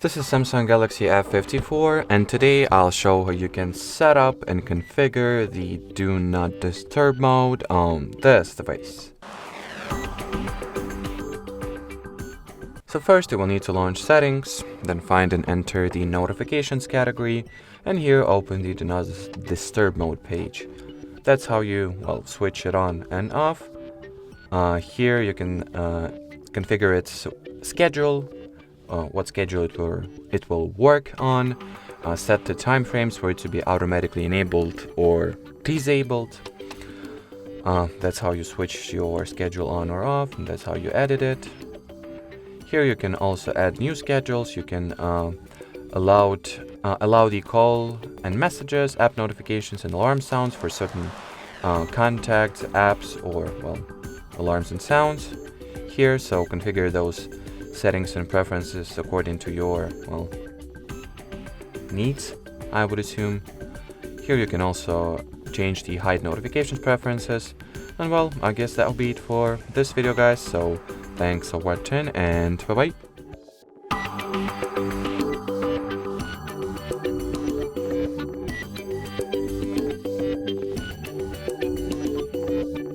This is Samsung Galaxy F54, and today I'll show how you can set up and configure the Do Not Disturb mode on this device. So first you will need to launch Settings, then find and enter the Notifications category, and here open the Do Not Disturb mode page. That's how you, switch it on and off. Here you can configure its schedule, what schedule it will work on, set the time frames for it to be automatically enabled or disabled. That's how you switch your schedule on or off, and that's how you edit it. Here you can also add new schedules. You can allow the call and messages, app notifications, and alarm sounds for certain contacts, apps, or alarms and sounds here. So configure those settings and preferences according to your needs, I would assume. Here you can also change the hide notifications preferences. And I guess that'll be it for this video, guys. So thanks for watching, and bye bye.